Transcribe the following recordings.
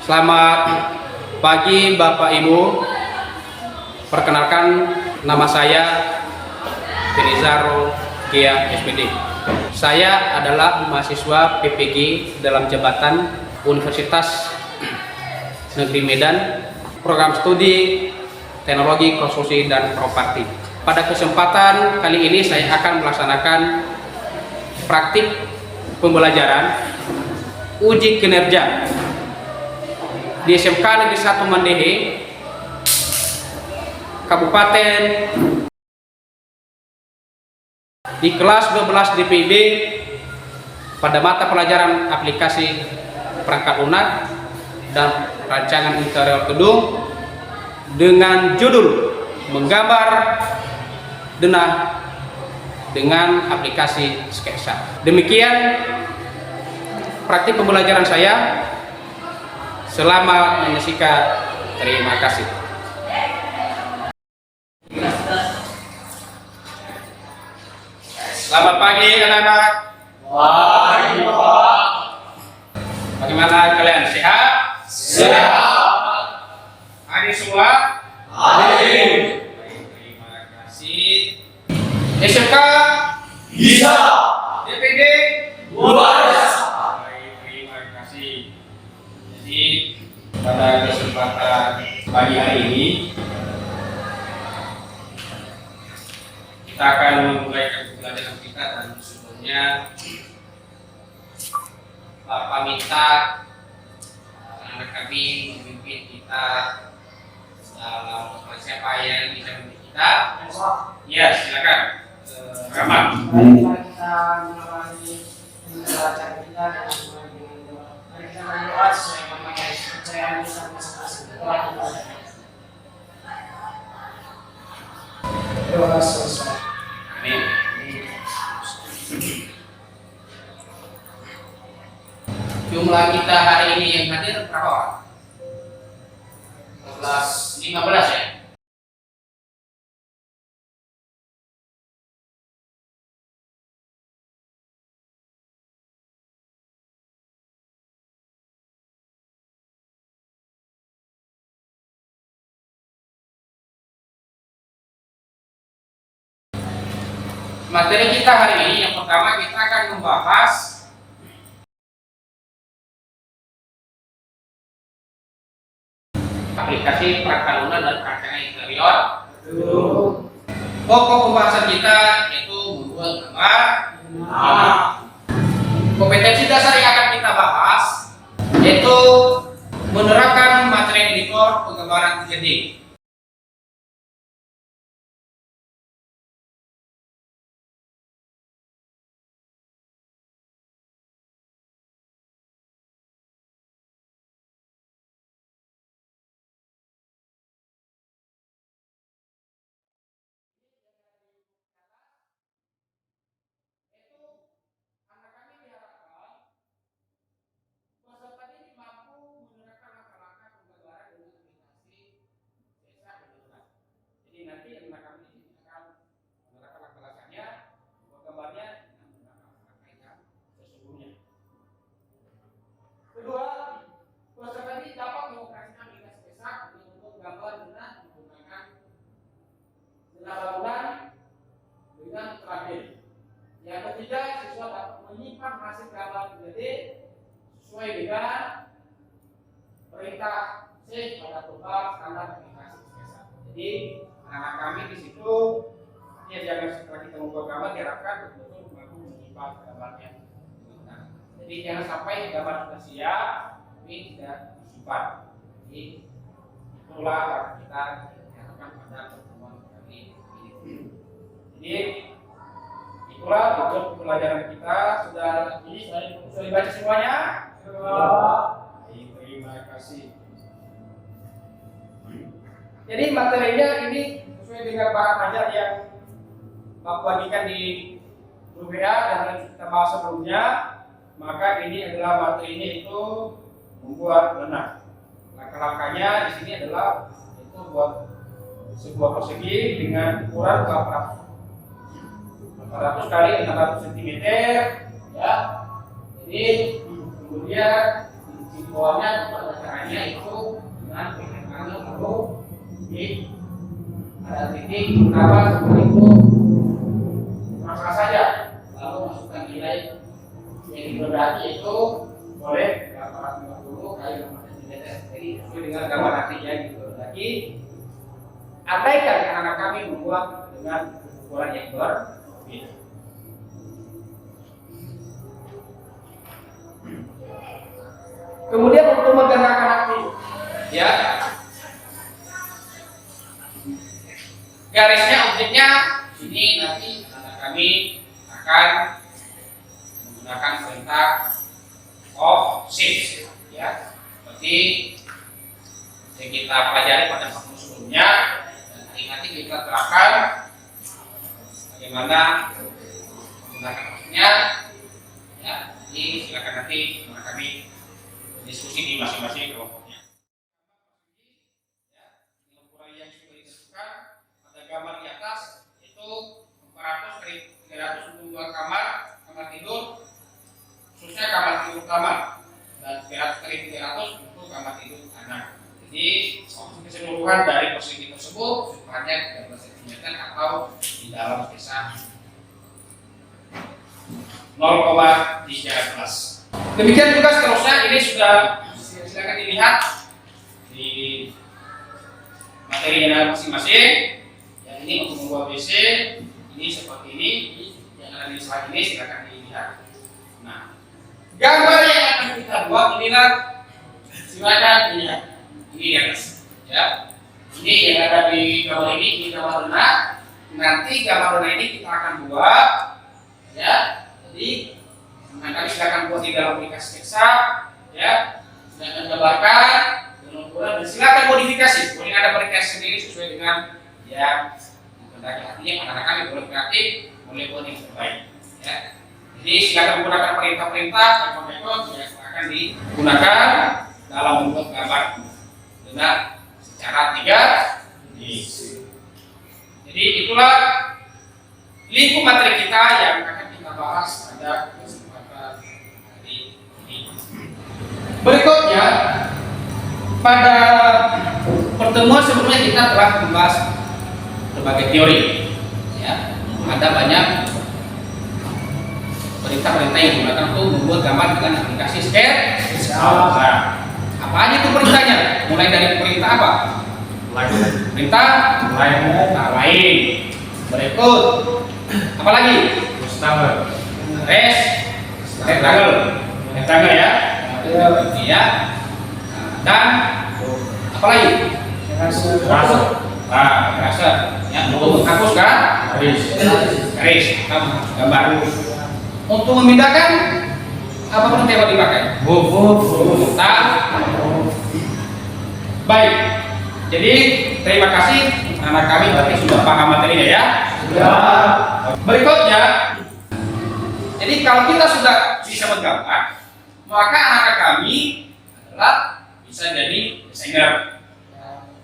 Selamat pagi Bapak Ibu. Perkenalkan, nama saya Benizaro Gia SPD. Saya adalah mahasiswa PPG dalam jabatan Universitas Negeri Medan, program studi Teknologi Konstruksi dan Properti. Pada kesempatan kali ini saya akan melaksanakan praktik pembelajaran uji kinerja di SMK Negeri 1 Mandehe, Kabupaten, di kelas 12 DPB pada mata pelajaran aplikasi perangkat lunak dan rancangan interior gedung dengan judul menggambar denah dengan aplikasi Sketsa. Demikian praktik pembelajaran saya. Selamat menyaksikan. Terima kasih. Selamat pagi anak-anak. Pagi, Pak. Bagaimana kalian? Sehat? Sehat. Hadir semua? Hadir. Terima kasih. SMK Bisa. DPD Luar biasa. Terima kasih. Jadi pada kesempatan pagi hari ini kita akan memulai pembelajaran kita, dan sebelumnya Bapak minta anak kami memimpin kita dalam siapa yang bisa memimpin kita. Ya, silakan. Rahmat. Mari kita mulai pembelajaran kita dengan mari kita berdoa sesuai memakai kepercayaan kita masing-masing. Doa selesai. Amin. Jumlah kita hari ini yang hadir berapa orang? 15 ya? Materi kita hari ini yang pertama kita akan membahas aplikasi perangkat lunak dan rancangan interior. Pokok pembahasan kita yaitu membuat gambar. Kompetensi dasar yang akan kita bahas yaitu menerapkan materi editor penggambaran 3D. Anak kami diharapkan peserta didik mampu menerapkan langkah-langkah penggambaran dengan aplikasi Sketsa dan Lunar. Jadi nanti anak kami akan menerapkan langkah-langkahnya, gambarnya dengan menggunakan langkah yang sesungguhnya. Kedua, peserta didik dapat mengoperasikan aplikasi Sketsa dengan membuat gambar denah menggunakan denah bangunan dengan terakhir. Yang ketiga, siswa dapat menyimpan hasil gambar 3D sesuai dengan perintah C pada toolbar standar aplikasi Sketsa. Jadi anak kami di situ ya jangan setelah kita membuat gambar diharapkan betul-betul mampu menyimpan gambarnya. Jadi jangan sampai gambar sudah siap tapi tidak disimpan. Jadi itulah kita diharapkan pada pertemuan kali ini. Jadi itulah bentuk pelajaran kita. Sudah dibaca semuanya? Terima kasih. Jadi materinya ini sesuai dengan bahan ajar yang Bapak bagikan di grup WA dan kita bahas sebelumnya. Maka ini adalah materinya itu membuat denah. Langkah-langkahnya di sini adalah itu buat sebuah persegi dengan ukuran 400 kali 600 cm ya. Jadi kemudian Simbolnya atau caranya itu dengan pegang lalu di ada titik apa seperti itu masa saja lalu masukkan nilai yang diberarti itu boleh 850 kali 6 cm. Jadi sesuai dengan gambar artinya gitu. Lagi andaikan anak kami membuat dengan ukuran yang berbeda. Kemudian untuk menggerakkan api, ya garisnya objeknya ini nanti anak kami akan menggunakan perintah of shift, ya seperti yang kita pelajari pada waktu sebelumnya dan nanti kita terapkan bagaimana menggunakan objeknya. Ya, ini silakan nanti kami diskusi di masing-masing kelompoknya. Ya, ini ukuran yang sudah ditentukan pada gambar di atas itu 400 kali 300 untuk 2 kamar tidur, khususnya kamar tidur utama, dan 300 kali 300 untuk kamar tidur anak. Jadi keseluruhan dari persegi tersebut sebanyak 13 cm atau di dalam kisah 0,13. Demikian juga seterusnya, ini sudah silakan dilihat di materinya masing-masing. Yang ini untuk membuat WC, ini seperti ini, yang ada di slide ini silakan dilihat. Nah, gambar yang akan kita buat inilah silakan dilihat. Ini yang ya. Ini yang ada di gambar ini gambar zona. Nanti gambar zona ini kita akan buat, ya. Jadi kami silakan buat di dalam aplikasi Kexa, ya, silakan gambarkan dengan ukuran dan silakan modifikasi. Boleh ada modifikasi sendiri sesuai dengan yang dikehendaki hatinya. Anak-anak kami boleh kreatif, boleh buat yang terbaik, ya. Jadi silakan menggunakan perintah-perintah dan metode yang akan digunakan dalam membuat gambar dengan secara 3D. Jadi itulah lingkup materi kita yang akan kita bahas pada berikutnya. Pada pertemuan sebelumnya kita telah membahas berbagai teori, ya. Ada banyak perintah-perintah yang digunakan untuk membuat gambar dengan aplikasi SketchUp. Apa aja itu perintahnya? Mulai dari perintah apa? Perintah lain. Berikut apa lagi? Rectangle ya. Ya. Dan apa lagi? Raster. Ya, untuk menghapuskan garis gambar. Untuk memindahkan apa perintah yang dipakai? Baik. Jadi terima kasih, anak kami berarti sudah paham materinya ya. Berikutnya, jadi kalau kita sudah bisa menggambar, maka anak kami adalah bisa jadi desainer.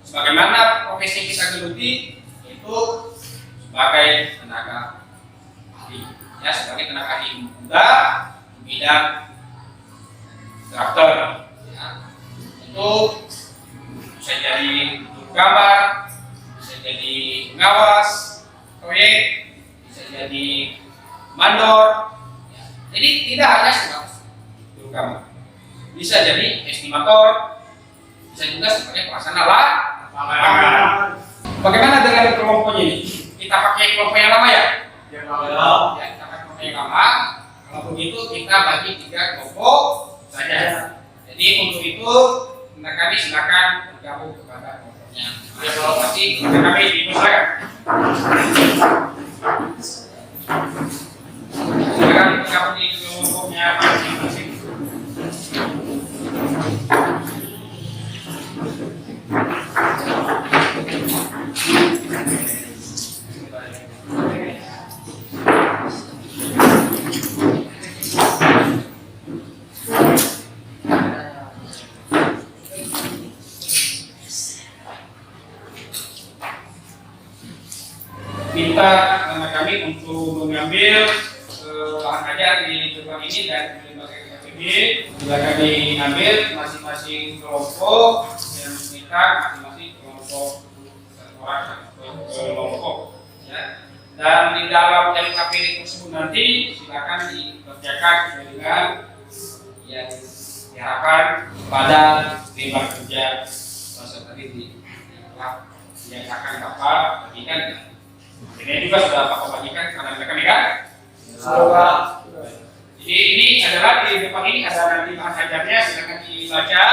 Sebagaimana profesi kita geluti itu sebagai tenaga ahli, ya, sebagai tenaga ahli muda di bidang drafter, ya. Itu bisa jadi gambar, bisa jadi pengawas proyek, bisa jadi mandor, ya. Jadi tidak hanya sebagai juru gambar, bisa jadi estimator, bisa juga sebagai pelaksana lapangan. Bagaimana dengan kelompoknya ini? Kita pakai kelompok yang lama ya? Ya, kita pakai kelompok yang lama. Kalau begitu kita bagi 3 kelompok saja. Jadi untuk itu kami silakan bergabung kepada kelompoknya. Kalau masih kami dipersilakan. Silakan bergabung di kelompoknya masing-masing. Minta anak kami untuk mengambil bahan ajar di gerbang ini dan berbagai Jadi silakan diambil masing-masing kelompok yang menikah masing-masing kelompok kelompok ya. Dan di dalam LKPD tersebut nanti silakan dikerjakan sesuai dengan yang diharapkan pada lima kerja masa tadi yang akan Bapak bagikan. Ini juga sudah Bapak bagikan kepada rekan-rekan. Jadi ini adalah di depan ini ada nanti bahan ajarnya, silakan dibaca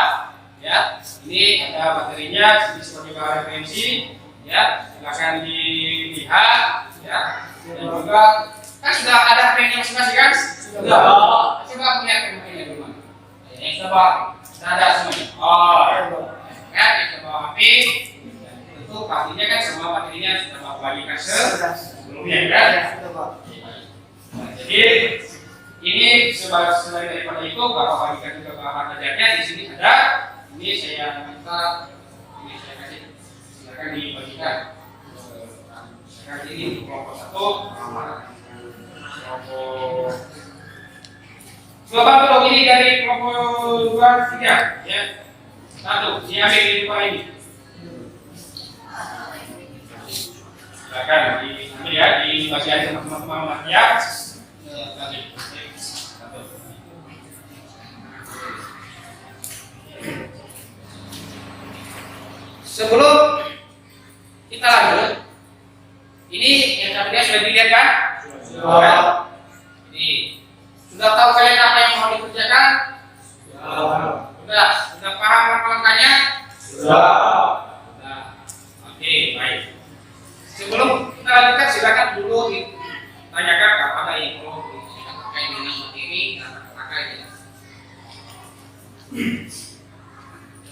ya. Ini ada materinya sebagai bahan referensi ya, silakan dilihat ya. Dan juga kan sudah ada HP-nya masing-masing kan? Sudah. Coba punya HP-nya dulu. Yang sudah ada semuanya. Oh, ya kita bawa HP. Itu pastinya kan semua materinya sudah Bapak bagikan sebelumnya kan? Jadi ini selain daripada itu Bapak bagikan juga bahan ajarnya di sini ada. Ini saya minta ini saya kasih silakan dibagikan. Sekarang ini kelompok 1 kelompok coba kalau ini dari kelompok 2, 3 ya. 1 diambil di depan ini. Silakan diambil ya, dibaca aja teman-teman ya. Sebelum kita lanjut, ini yang tadinya sudah dilihat kan? Sudah. Ini sudah tahu kalian apa yang mau dikerjakan? Sudah paham langkah-langkahnya? Sudah. Oke, baik. Sebelum kita lanjutkan, silakan dulu ditanyakan kepada yang perlu terkait dengan materi dan langkah-langkah ini.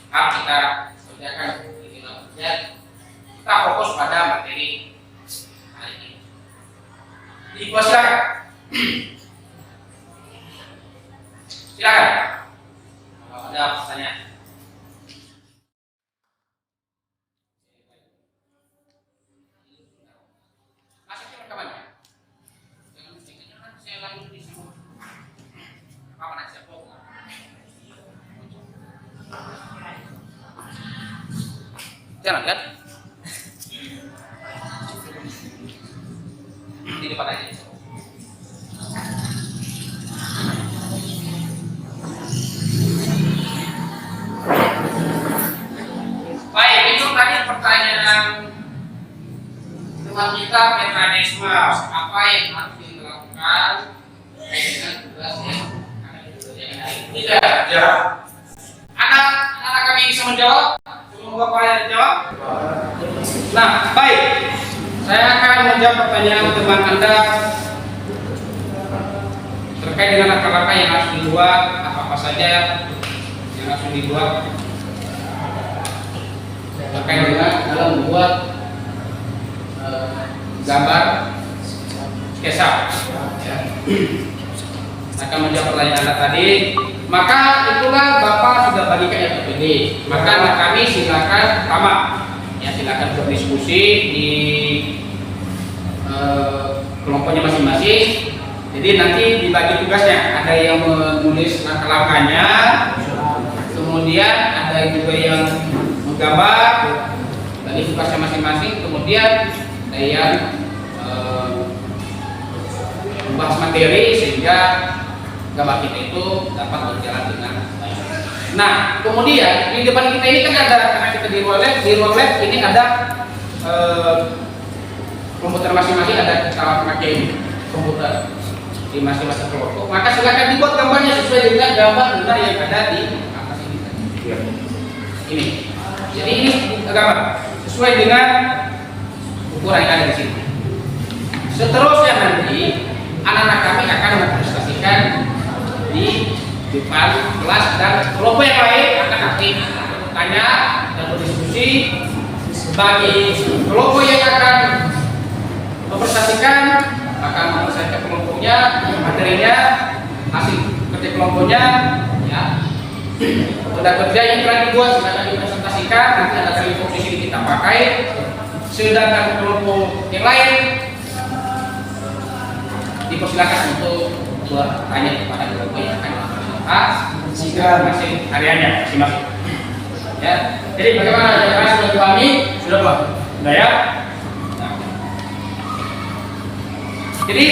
Kita kerjakan ya, kita fokus pada materi hari ini. Silakan. Silakan. Kalau ada pertanyaan. Masukin rekamannya. Jangan saya lanjut di sini. Kapan aja pokoknya. Jangan kan? Di depan aja. Baik, itu tadi pertanyaan teman kita mekanisme apa yang harus dilakukan dengan tugas yang akan dikerjakan. Tidak. Anak kami bisa menjawab? Bapak yang jawab. Nah, baik. Saya akan menjawab pertanyaan teman Anda terkait dengan langkah-langkah yang harus dibuat, apa saja yang harus dibuat terkait dengan dalam membuat gambar sketsa. Ya. Saya akan menjawab pertanyaan Anda tadi. Maka itulah Bapak sudah bagikan LKPD. Maka kami silakan pertama, ya silakan berdiskusi di kelompoknya masing-masing. Jadi nanti dibagi tugasnya. Ada yang menulis langkah-langkahnya, kemudian ada juga yang menggambar, bagi tugasnya masing-masing. Kemudian ada yang membahas materi sehingga gambar kita itu dapat berjalan dengan baik. Nah, kemudian di depan kita ini kan ada, karena kita di ruang lab ini ada komputer masing-masing, ada kita pakai komputer di masing-masing kelompok. Maka silakan dibuat gambarnya sesuai dengan gambar benar yang ada di atas ini. Ini. Jadi ini gambar sesuai dengan ukuran yang ada di sini. Seterusnya nanti anak-anak kami akan mempresentasikan di depan kelas dan kelompok yang lain akan aktif bertanya dan berdiskusi. Bagi kelompok yang akan mempresentasikan akan mempresentasikan kelompoknya, materinya, hasil kerja kelompoknya, ya. Sudah kerja yang telah dibuat silakan dipresentasikan, nanti ada kali posisi kita pakai. Sedangkan kelompok yang lain dipersilakan untuk bertanya kepada kelompok yang akan masing areanya masing-masing. Ya, jadi bagaimana caranya sudah dipahami? Sudah Pak? Sudah ya? Nah. Jadi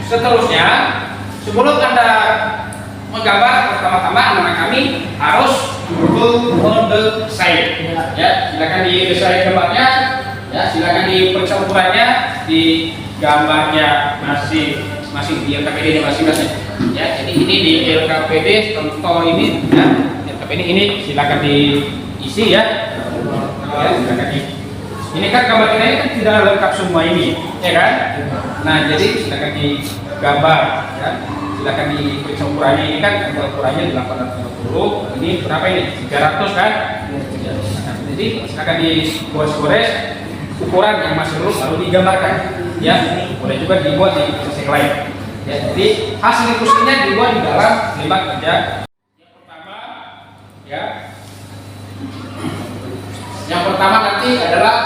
seterusnya sebelum Anda menggambar pertama-tama nama kami harus betul mendesain. Ya, silakan didesain gambarnya. Ya, silakan diperiksa ukurannya di gambarnya masing-masing di LKPD masing-masing. Ya, jadi ini di LKPD contoh ini ya. LKPD ini silakan diisi ya. Ya, silakan di. Ini kan gambar kita ini kan tidak lengkap semua ini, ya kan? Nah, jadi silakan digambar ya. Silakan diperiksa ukurannya. Ini kan ukurannya 850. Ini berapa ini? 300 kan? Jadi silakan digores-gores ukuran yang masih belum lalu digambarkan. Ya, boleh juga dibuat di sesi lain. Ya, jadi hasil kursinya dibuat di dalam kalimat kerja. Yang pertama, ya. Yang pertama nanti adalah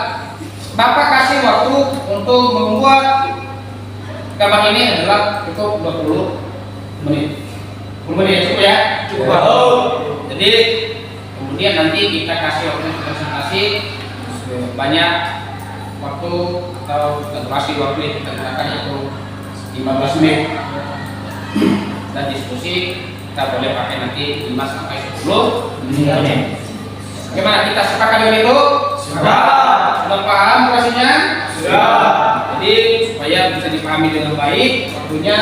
Bapak kasih waktu untuk membuat gambar ini adalah cukup 20 menit. 10 menit cukup ya? Cukup. Jadi kemudian nanti kita kasih waktu presentasi banyak waktu atau durasi waktu yang kita gunakan itu 15 menit. Dan diskusi kita boleh pakai nanti 5 sampai 10 menit. Bagaimana kita sepakat dengan itu? Sudah. Sudah paham durasinya? Sudah. Jadi supaya bisa dipahami dengan baik waktunya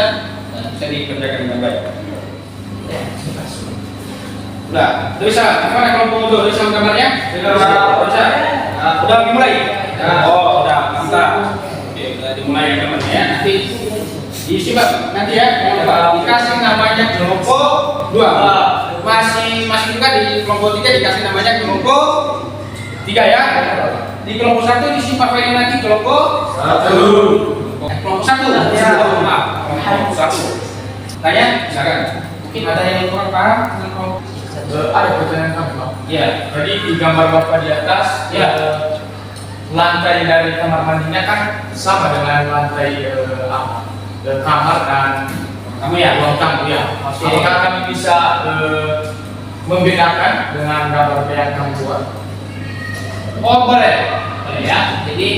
dan bisa dikerjakan dengan baik. Sudah bisa. Gimana kalau mau bisa gambarnya? Bisa. Sudah dimulai. Oh, sudah mantap. Oke, sudah dimulai gambarnya ya. Nanti disimak nanti ya. Dikasih namanya kelompok 2. Masih juga di kelompok 3 dikasih namanya kelompok 3 ya. Di kelompok 1 disimak file nanti kelompok 1. Kelompok 1. Ya. Maaf, kelompok 1. Tanya, silakan. Mungkin ada yang kurang paham dengan kelompok. Ada pertanyaan kami Pak. Ya. Jadi di gambar Bapak di atas Ya. Lantai dari kamar mandinya kan sama dengan lantai kamar dan Kamu ya, ruang tamu ya. Apakah kami bisa membedakan dengan gambar yang kami buat? Oh boleh, boleh ya. Jadi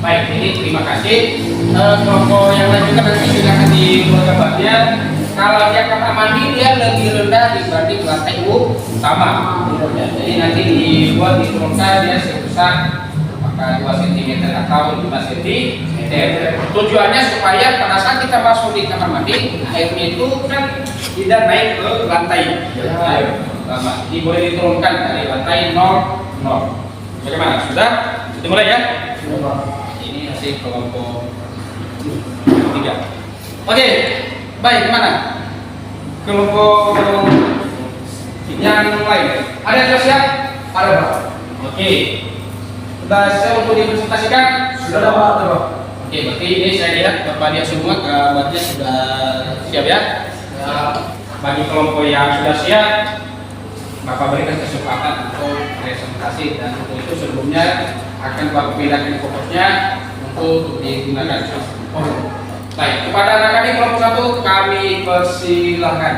baik, ini terima kasih. Kelompok yang lain juga nanti silakan dibuat gambarnya. Kalau dia kamar mandi dia lebih rendah dibanding lantai utama. Ya, jadi nanti dibuat diturunkan dia sebesar apakah 2 cm atau 5 cm. Tujuannya supaya pada saat kita masuk di kamar mandi airnya itu kan tidak naik ke lantai. Pertama, ini boleh diturunkan dari lantai 0. Bagaimana? Sudah? Dimulai ya? Ini hasil kelompok 3. Oke, baik, gimana? Kelompok yang lain. Ada yang siap? Ada Pak. Oke. Sudah siap untuk dipresentasikan? Sudah Pak. Oke, berarti ini saya lihat Bapak lihat semua gambarnya sudah siap ya? Ya. Bagi kelompok yang sudah siap, Bapak berikan kesempatan untuk presentasi dan untuk itu sebelumnya akan Bapak pindahkan fokusnya untuk digunakan. Baik, kepada anak-anak kelompok 1 kami persilahkan.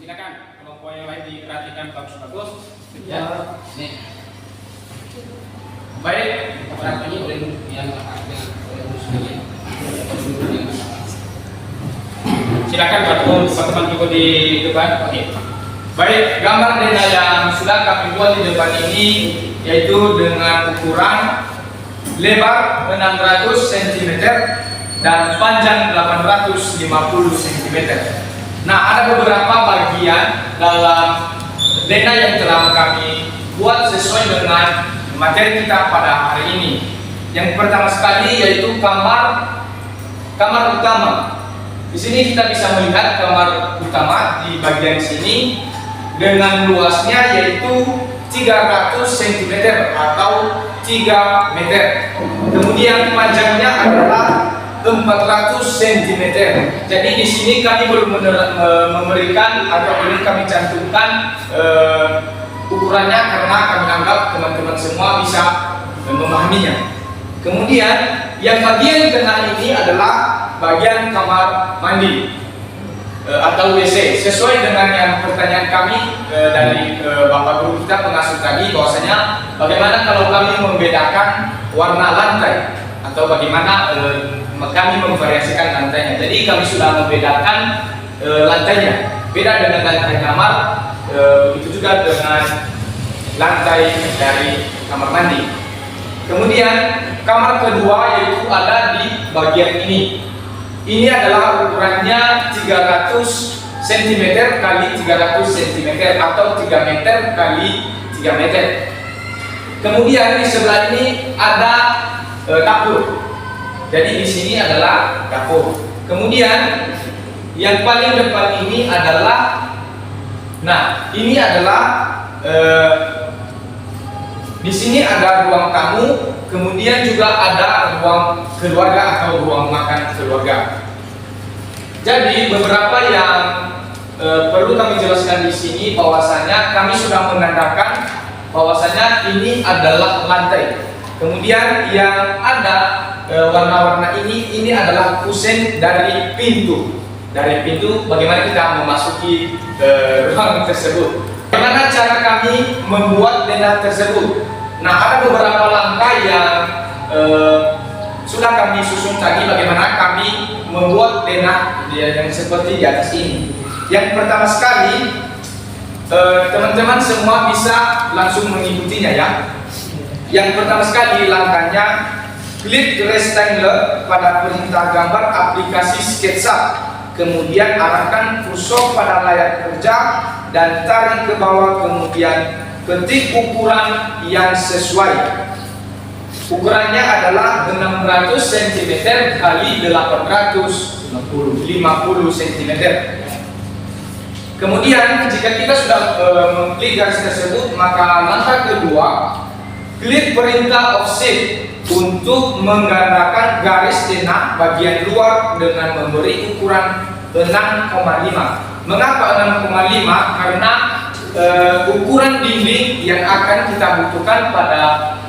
Silakan kelompok yang lain diperhatikan bagus-bagus. Ya, nih. Baik, waktunya boleh yang silakan buat teman-teman juga di depan. Oke. Baik, gambar denda yang sudah kami buat di depan ini yaitu dengan ukuran lebar 600 cm dan panjang 850 cm. Nah, ada beberapa bagian dalam denda yang telah kami buat sesuai dengan materi kita pada hari ini. Yang pertama sekali yaitu kamar utama. Di sini kita bisa melihat kamar utama di bagian sini dengan luasnya yaitu 300 cm atau 3 meter. Kemudian panjangnya adalah 400 cm. Jadi di sini kami belum memberikan atau belum kami cantumkan ukurannya karena kami anggap teman-teman semua bisa memahaminya. Kemudian yang bagian tengah ini adalah bagian kamar mandi atau WC, sesuai dengan yang pertanyaan kami dari Bapak Guru kita pengasuh tadi, bahwasanya bagaimana kalau kami membedakan warna lantai atau bagaimana kami memvariasikan lantainya. Jadi kami sudah membedakan lantainya, beda dengan lantai kamar, itu juga dengan lantai dari kamar mandi. Kemudian kamar kedua yaitu ada di bagian ini. Ini adalah ukurannya 300 cm kali 300 cm atau 3 meter kali 3 meter. Kemudian di sebelah ini ada dapur. Jadi di sini adalah dapur. Kemudian yang paling depan ini adalah, nah ini adalah di sini ada ruang tamu. Kemudian juga ada ruang keluarga atau ruang makan keluarga. Jadi beberapa yang perlu kami jelaskan di sini, bahwasanya kami sudah menandakan bahwasanya ini adalah lantai. Kemudian yang ada warna-warna ini adalah kusen dari pintu. Dari pintu bagaimana kita memasuki ruang tersebut. Bagaimana cara kami membuat denah tersebut? Nah, ada beberapa langkah yang sudah kami susun tadi, bagaimana kami membuat denah yang seperti di atas ini. Yang pertama sekali, teman-teman semua bisa langsung mengikutinya ya. Yang pertama sekali langkahnya, klik rectangle pada perintah gambar aplikasi SketchUp. Kemudian arahkan kursor pada layar kerja dan tarik ke bawah, kemudian ketik ukuran yang sesuai. Ukurannya adalah 600 cm kali 850 cm. Kemudian jika kita sudah mengklik garis tersebut, maka langkah kedua, klik perintah offset untuk menggandakan garis denah bagian luar dengan memberi ukuran 6,5. Mengapa 6,5? Karena ukuran dinding yang akan kita butuhkan pada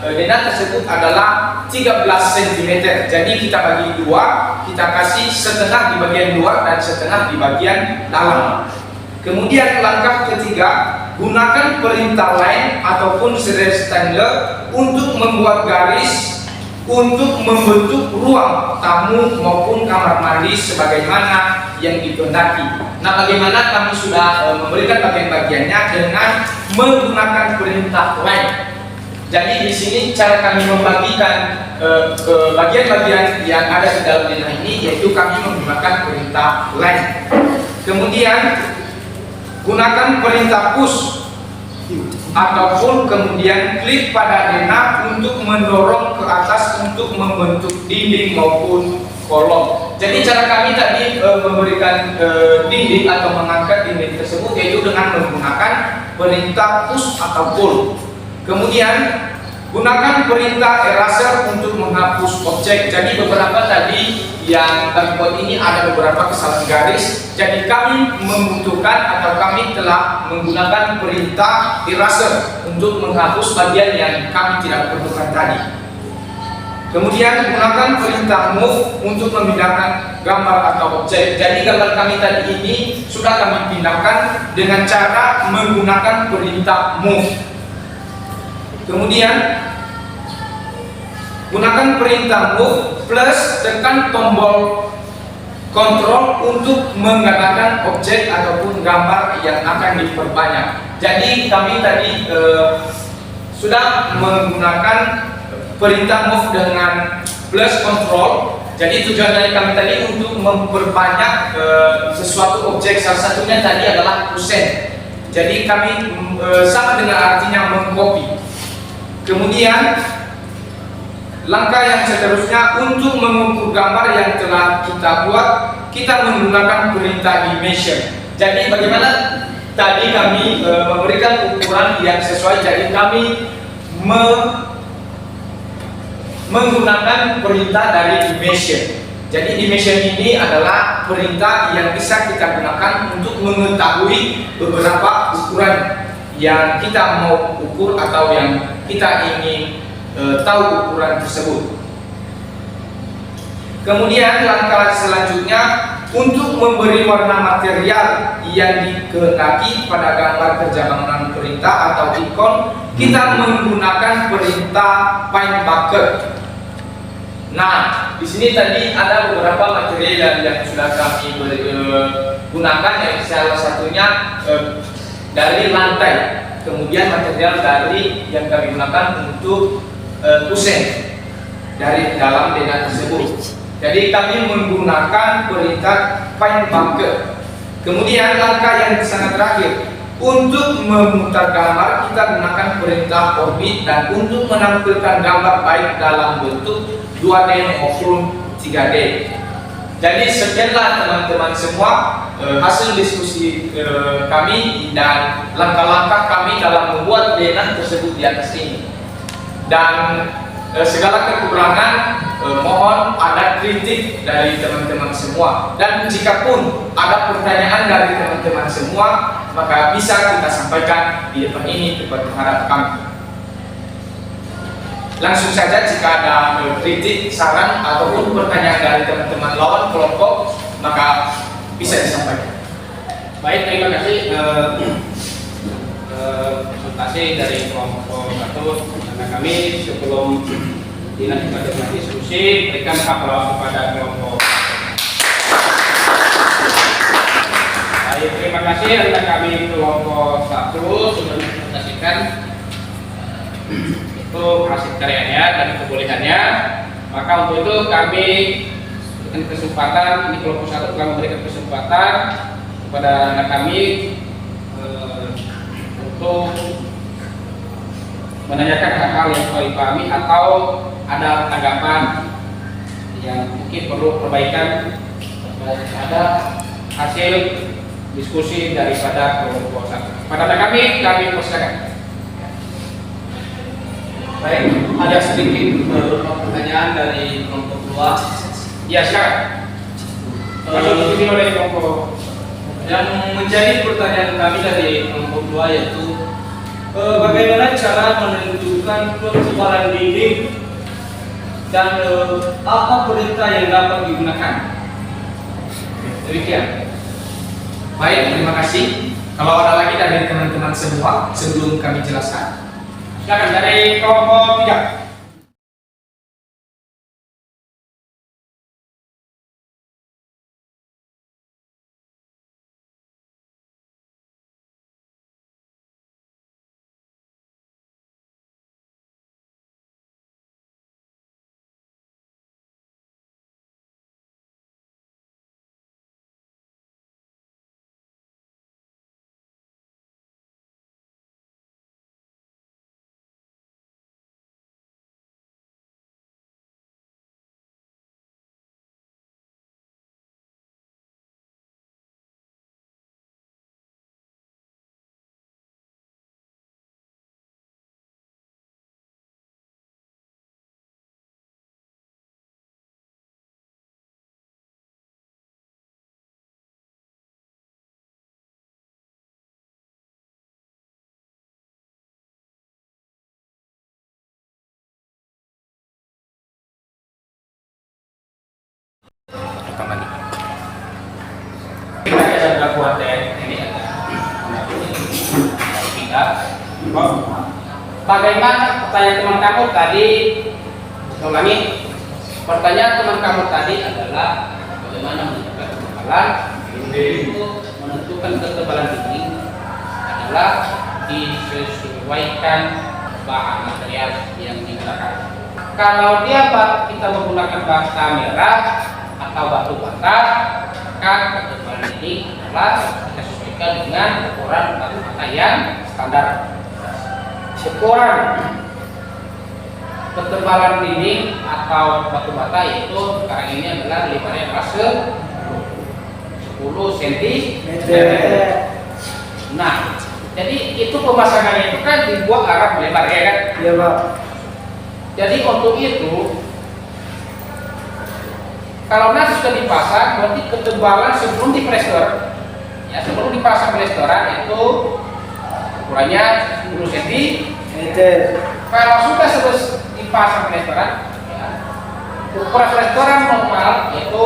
denah tersebut adalah 13 cm. Jadi kita bagi dua, kita kasih setengah di bagian luar dan setengah di bagian dalam. Kemudian langkah ketiga, gunakan perintah line ataupun rectangle untuk membuat garis untuk membentuk ruang tamu maupun kamar mandi sebagaimana yang dikehendaki. Nah, bagaimana kami sudah memberikan bagian-bagiannya dengan menggunakan perintah line. Jadi di sini cara kami membagikan bagian-bagian yang ada di dalam denah ini, yaitu kami menggunakan perintah line. Kemudian gunakan perintah push ataupun kemudian klik pada denah untuk mendorong ke atas untuk membentuk dinding maupun kolom. Jadi cara kami tadi memberikan dinding atau mengangkat dinding tersebut yaitu dengan menggunakan perintah push atau pull. Kemudian gunakan perintah eraser untuk menghapus objek. Jadi beberapa tadi yang kami buat ini ada beberapa kesalahan garis. Jadi kami membutuhkan atau kami telah menggunakan perintah eraser untuk menghapus bagian yang kami tidak perlukan tadi. Kemudian gunakan perintah move untuk memindahkan gambar atau objek. Jadi gambar kami tadi ini sudah kami pindahkan dengan cara menggunakan perintah move. Kemudian gunakan perintah move plus tekan tombol kontrol untuk menggandakan objek ataupun gambar yang akan diperbanyak. Jadi kami tadi sudah menggunakan perintah move dengan plus kontrol. Jadi tujuan dari kami tadi untuk memperbanyak sesuatu objek. Salah satunya tadi adalah kusen. Jadi kami sama dengan artinya mengcopy. Kemudian langkah yang seterusnya, untuk mengukur gambar yang telah kita buat, kita menggunakan perintah dimension. Jadi bagaimana tadi kami memberikan ukuran yang sesuai, jadi kami menggunakan perintah dari dimension. Jadi dimension ini adalah perintah yang bisa kita gunakan untuk mengetahui beberapa ukuran yang kita mau ukur atau yang kita ingin tahu ukuran tersebut. Kemudian langkah selanjutnya, untuk memberi warna material yang dikehendaki pada gambar kerja bangunan perintah atau ikon, kita menggunakan perintah paint bucket. Nah, di sini tadi ada beberapa material yang sudah kami gunakan, yang salah satunya dari lantai, kemudian material dari yang kami gunakan untuk kusen dari dalam benda tersebut. Jadi kami menggunakan perintah paint bucket. Kemudian langkah yang sangat terakhir, untuk memutar gambar kita gunakan perintah orbit, dan untuk menampilkan gambar baik dalam bentuk 2D maupun 3D. Jadi sekianlah teman-teman semua hasil diskusi kami dan langkah-langkah kami dalam membuat benda tersebut di atas ini. Dan segala kekurangan mohon ada kritik dari teman-teman semua, dan jika pun ada pertanyaan dari teman-teman semua maka bisa kita sampaikan di depan ini kepada harap kami. Langsung saja jika ada kritik, saran ataupun pertanyaan dari teman-teman lawan kelompok maka bisa disampaikan. Baik, terima kasih presentasi dari kelompok 1. Karena kami sebelum dilanjutkan diskusi, berikan aplaus kepada kelompok. Baik, terima kasih karena kami kelompok 1 sudah mempresentasikan itu hasil karyanya dan kebolehannya. Maka untuk itu kami berikan kesempatan, ini kelompok 1 telah memberikan kesempatan kepada anak kami untuk menanyakan hal-hal yang perlu dipahami atau ada tanggapan yang mungkin perlu perbaikan terhadap hasil diskusi daripada kelompok 1. Pada anak kami persilakan. Baik, ada sedikit pertanyaan dari kelompok 2. Ya, silakan. Ini oleh kelompok. Yang menjadi pertanyaan kami dari kelompok 2 yaitu bagaimana cara menentukan ketebalan dinding dan apa perintah yang dapat digunakan. Demikian. Baik, terima kasih. Kalau ada lagi dari teman-teman semua sebelum kami jelaskan. Silakan dari kelompok 3. Bagaimana pertanyaan teman kamu tadi? Ulangi. Pertanyaan teman kamu tadi adalah bagaimana menentukan ketebalan dinding. Menentukan ketebalan dinding adalah disesuaikan bahan material yang digunakan. Kalau kita menggunakan bata merah atau batu bata, maka ketebalan dinding adalah kita sesuaikan dengan ukuran batu bata yang standar. Ukuran ketebalan dinding atau batu bata yaitu sekarang ini adalah lebarnya fase 10 cm. Nah, jadi itu pemasangannya itu kan dibuat arah lebar, ya kan? Iya, Pak. Jadi untuk itu, kalau nasi sudah dipasang, berarti ketebalan sebelum diplester, ya sebelum dipasang plesteran itu ukurannya 10 cm. Kalau sudah selesai dipasang plesteran, ya, ukuran plesteran normal yaitu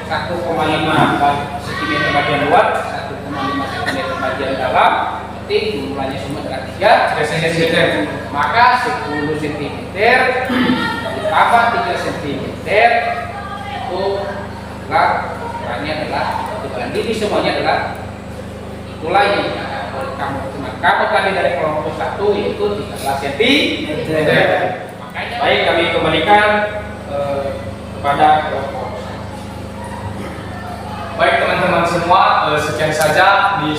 1,5 cm bagian luar, 1,5 cm bagian dalam. Berarti jumlahnya semua adalah 3 cm. Maka 10 cm ditambah 3 cm itu adalah ukurannya adalah ketebalan dinding, semuanya adalah itulah yang kamu tadi dari kelompok 1 yaitu 13 cm. Makanya baik, kami kembalikan kepada kelompok. Baik teman-teman semua, sekian saja di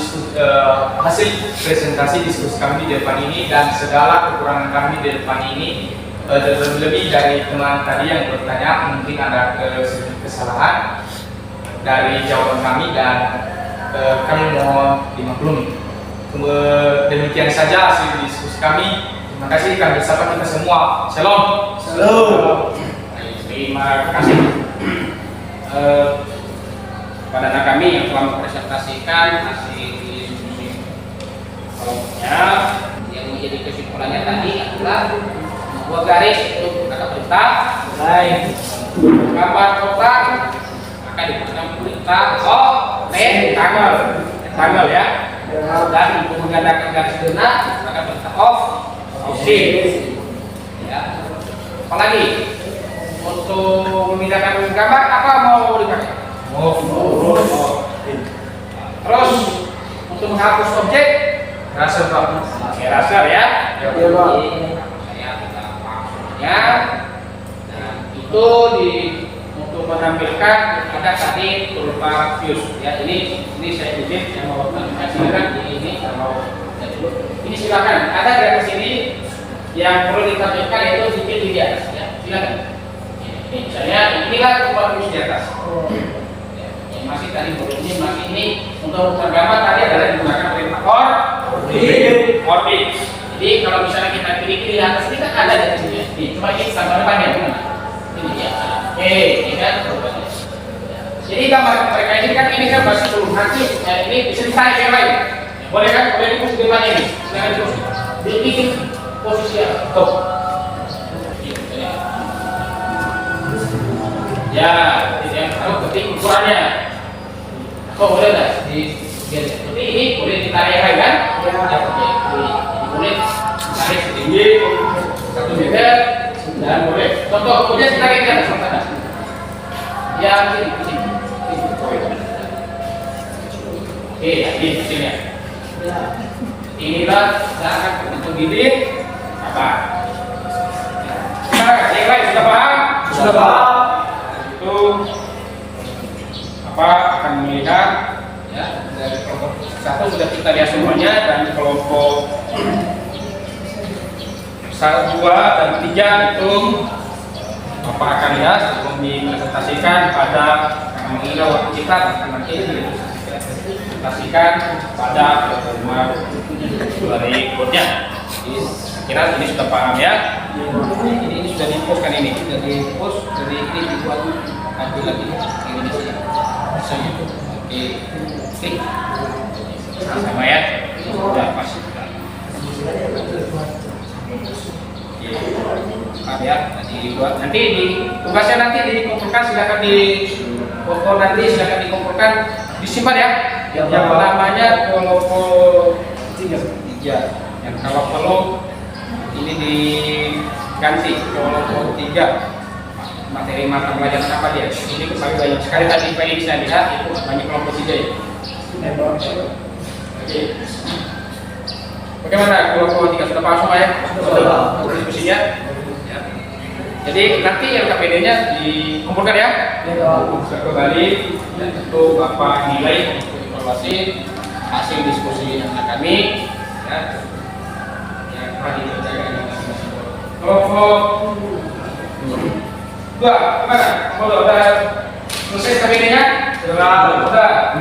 hasil presentasi diskusi kami di depan ini dan segala kekurangan kami di depan ini. Lebih dari teman tadi yang bertanya, mungkin ada kesalahan dari jawaban kami dan kami mohon dimaklumi. Demikian saja hasil diskusi kami. Terima kasih, kami sapa kita semua. Shalom. Shalom. Terima kasih kepada anak kami yang telah mempresentasikan hasil diskusi kelompoknya. Yang menjadi kesimpulannya tadi adalah membuat garis untuk kata perintah. Baik. Gambar kotak maka digunakan perintah tanggal ya. Dan untuk menggandakan garis genap maka perintah shift. Ya. Apalagi untuk memindahkan gambar apa mau dipakai? Terus untuk menghapus objek Raser Pak. raster ya. Iya, Pak. Saya tidak maksudnya. Dan itu untuk menampilkan ada tadi berupa views ya. Ini saya titip yang mau kasihkan ini kalau ini silakan. Ada garis ini yang perlu ditampilkan yaitu sedikit di atas ya. Silakan. Ini misalnya inilah berupa views di atas. Masih tadi ini masih ini untuk gambar tadi adalah digunakan perintah orbit. Jadi kalau misalnya kita pilih di atas ini kan ada di sini. Cuma ini gambar depannya gimana? Ini dia. Oke, ini kan perubahannya. Jadi gambar mereka ini kan masih belum nanti. Ini bisa ditarik yang lain. Boleh kan? Boleh di posisi depannya ini. Silakan terus. Dibikin posisi yang top. Ya, yang harus ketik ukurannya. Oh boleh nggak jadi ini boleh ditarik lagi kan? Ya, boleh tarik sedikit 1 meter dan boleh contoh kemudian ditarik ke atas sana. Ya sini. Oke, ini hasilnya. Inilah cara untuk bibit apa? Nah, yang lain sudah paham? Sudah paham. Itu apa akan melihat ya dari kelompok 1 sudah kita lihat semuanya dan kelompok 1, 2, dan 3 itu apa akan lihat sebelum dipresentasikan pada mengira waktu kita akan nanti dipresentasikan pada pertemuan berikutnya. Jadi kira ini sudah paham ya. Ini sudah di-post kan ini sudah di-post jadi ini dibuat ambil lagi ini di sini. Oke, sama ya, sudah pas. Ya, dibuat. Nanti di tugasnya nanti dikumpulkan, silakan di foto nanti silakan dikumpulkan, disimpan ya. Yang namanya kelompok 3. Yang kalau perlu ini diganti kelompok 3. Materi mata pelajaran apa dia? Ini kembali banyak sekali tadi Pak bisa lihat itu banyak kelompok 3 ya. Oke. Bagaimana kelompok 3 sudah paham semua ya? Sudah. Diskusinya. Ya. Jadi nanti yang KPD-nya dikumpulkan ya. Bisa kembali dan tentu Bapak nilai untuk evaluasi hasil diskusi anak kami ya. Yang telah dikerjakan dengan masing-masing kelompok. 2, mana? Udah selesai KPD-nya? Sudah.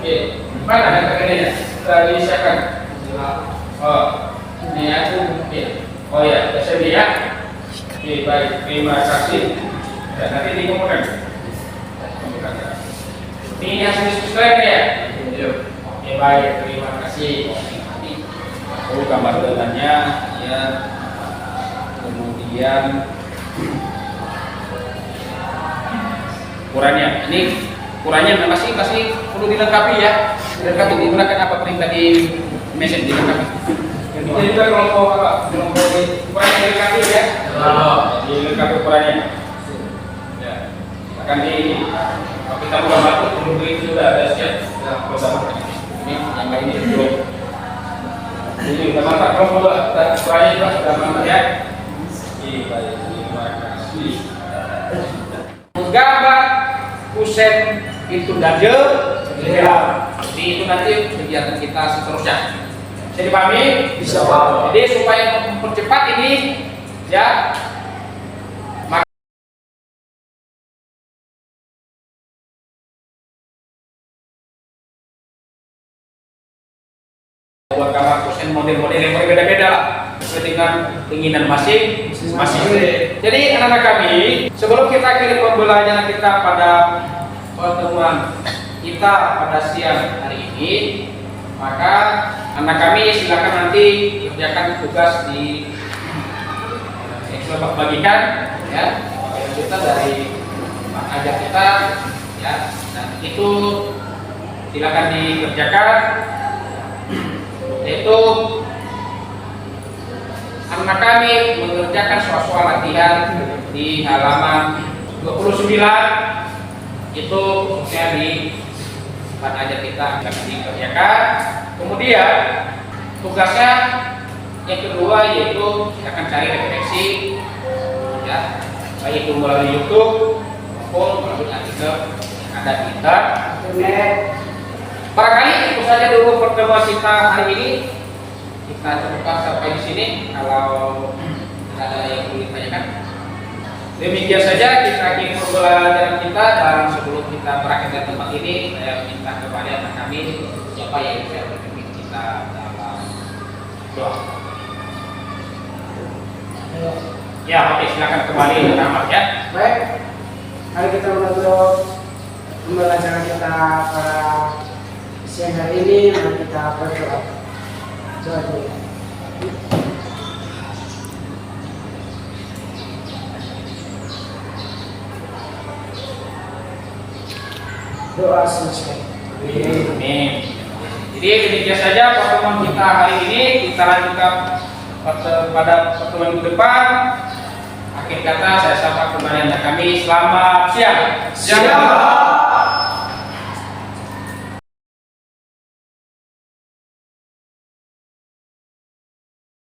Oke, mana yang KPD-nya? Sudah disiapkan? Oh, ini ya. Oke. Oh ya, sudah ya. Oke, baik. Terima kasih. Dan nanti dikomunikasikan. Ini yang sudah subscribe ya? Oke, baik. Terima kasih. Nanti gambar datanya ya. Kemudian ukurannya. Ini ukurannya masih perlu dilengkapi ya. Dilengkapi digunakan apa perintah di message dilengkapi. Ini juga kelompok apa? Kelompok ukurannya dilengkapi ya. Dilengkapi ukurannya. Ya. Akan kalau kita buka batu belum begitu sudah ada siap. Ini yang lainnya belum. Ini sudah mantap kelompok ukurannya juga sudah mantap ya. Baik, terima kasih. Gambar kusen itu dajel, jadi itu nanti kegiatan kita seterusnya. Bisa dipahami? Bisa, Pak. Jadi supaya mempercepat ini, ya. Buat gambar kusen model-model yang berbeda-beda lah. Sesuai dengan keinginan masing-masing. Jadi anak-anak kami, sebelum kita akhiri pembelajaran kita pada pertemuan kita pada siang hari ini, maka anak kami silakan nanti kerjakan tugas di yang sudah bagikan ya, kita dari Pak Ajar kita ya, dan itu silakan dikerjakan, yaitu anak kami mengerjakan soal latihan di halaman 29 itu khususnya di Pak Ajar kita akan dikerjakan. Kemudian tugasnya yang kedua yaitu kita akan cari referensi ya, baik itu melalui YouTube maupun melalui artikel yang ada di internet. Barangkali itu saja dulu pertemuan kita hari ini. Kita cukupkan sampai di sini. Kalau ada yang perlu ditanyakan, demikian saja kita akhiri pembelajaran kita. Dan sebelum kita berakhir dari tempat ini, saya minta kepada anak kami siapa yang bisa berpimpin kita dalam doa. Ya, oke, silakan kembali ke kamar ya. Baik, mari kita menutup pembelajaran kita pada siang hari ini. Mari kita berdoa. Doa dulu. Doa selesai. Amin. Jadi demikian saja pertemuan kita hari ini. Kita lanjutkan pada pertemuan minggu depan. Akhir kata saya sapa kembali anda kami. Selamat siang. Siap.